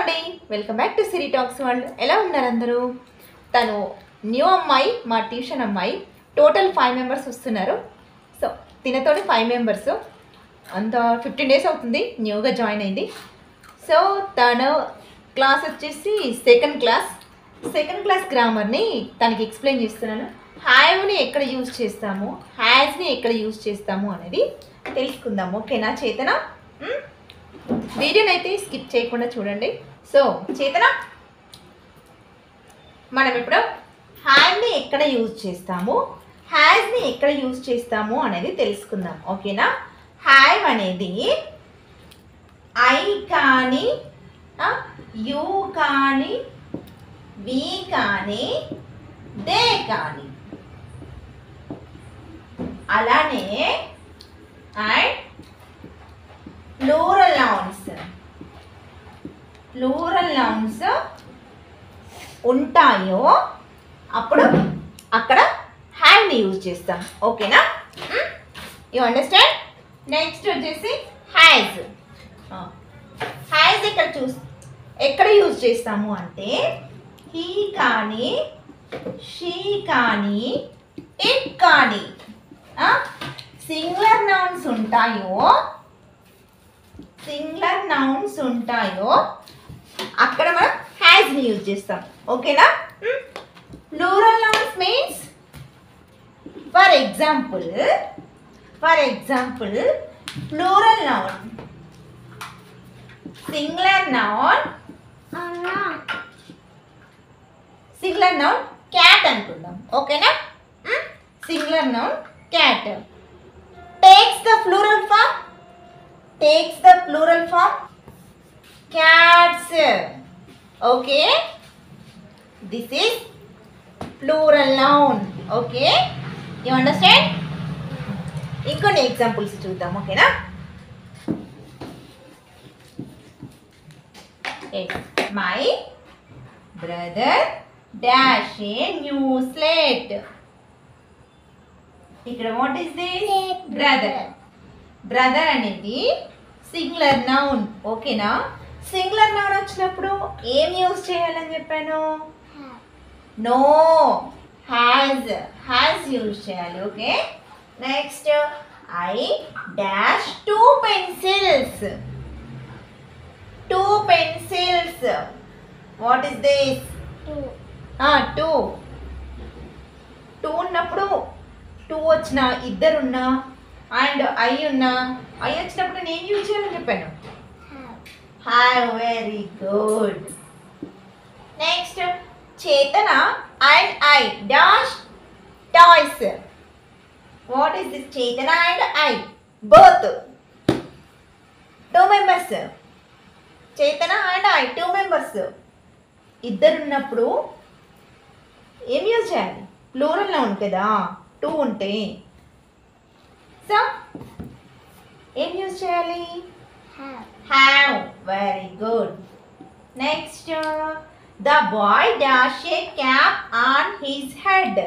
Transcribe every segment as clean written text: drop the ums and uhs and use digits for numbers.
అండి, welcome back to Siri talks world. ఎలా ఉన్నారు అందరూ? తను న్యూ అమ్మాయి, మా ట్యూషన్ అమ్మాయి. టోటల్ 5 మెంబర్స్ వస్తున్నారు. సో తినతోనే 5 మెంబర్స్, అంత 15 డేస్ అవుతుంది న్యూగా జాయిన్ అయింది. సో తను క్లాస్ వచ్చేసి సెకండ్ క్లాస్ గ్రామర్ని తనకి ఎక్స్ప్లెయిన్ చేస్తున్నాను. హ్యావ్ని ఎక్కడ యూజ్ చేస్తాము, హ్యాస్ని ఎక్కడ యూజ్ చేస్తాము అనేది తెలుసుకుందాము. ఓకేనా చేతన? వీడియోని అయితే స్కిప్ చేయకుండా చూడండి. సో చేతన, మనం ఇప్పుడు హ్యావ్ని ఎక్కడ యూజ్ చేస్తాము, హ్యాస్ని ఎక్కడ యూజ్ చేస్తాము అనేది తెలుసుకుందాం. ఓకేనా? హ్యావ్ అనేది ఐ కానీ, యూ కానీ, వి కానీ, దే కానీ, అలానే అండ్ ప్లూరల్ నౌన్స్ ఉంటాయో అప్పుడు అక్కడ హ్యావ్ని యూజ్ చేస్తాం. ఓకేనా? You understand? నెక్స్ట్ వచ్చేసి హ్యాజ్ ఎక్కడ యూజ్ చేస్తాము అంటే హీ కానీ, షీ కానీ, ఇట్ కానీ సింగులర్ నౌన్స్ ఉంటాయో అక్కడ మనం హ్యాజ్ని యూజ్ చేస్తాం. ఓకేనా? Plural nouns means for example plural noun, singular noun cat అనుకుందాం. ఓకేనా? Singular noun cat takes the plural form cats. Okay, this is plural noun. Okay, you understand? ఇంకొన్ని ఎగ్జాంపుల్స్ చూద్దాం. ఓకేనా? my brother dash a new slate. ఇక్కడ what is this? Brother అనేది singular noun. ఓకేనా? Singular noun వచ్చినప్పుడు ఏం use చేయాలని చెప్పాను? నో, హ్యాజ్ యూజ్ చేయాలి. Okay, next I dash 2 pencils. What is this? 2 ఉన్నప్పుడు 2 వచ్చినా, ఇద్దరున్నా, అండ్ ఐ వచ్చినప్పుడు నేను యూజ్ చేయాలని చెప్పాను. హ్యావ్. Very good. నెక్స్ట్ చేతన and I dash toys. What is this? చేతన అండ్ ఐ బోత్ 2 మెంబర్స్. చేతన అండ్ ఐ 2 మెంబర్స్. ఇద్దరున్నప్పుడు ఏం యూజ్ చేయాలి? ప్లూరల్ నౌన్ కదా, 2 ఉంటే. సో ఏం యూజ్ చేయాలి? Have. Very good. Next the boy dash a cap on his head.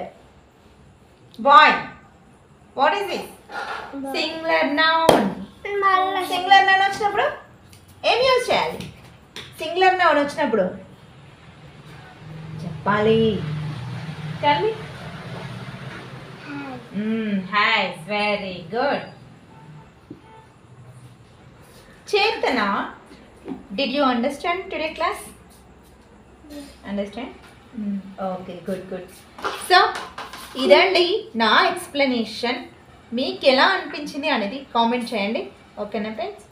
Boy, what is this? Singular noun. Singular noun వచ్చినప్పుడు ఏం use చేయాలి? సింగులర్ నౌన్ వచ్చినప్పుడు చెప్పాలి. కానీ has. Very good. Chetana, did you understand today class? Understand? Okay, good. So ఇదండి నా explanation. మీకు ఎలా అనిపించింది అనేది కామెంట్ చేయండి. ఓకేనా ఫ్రెండ్స్?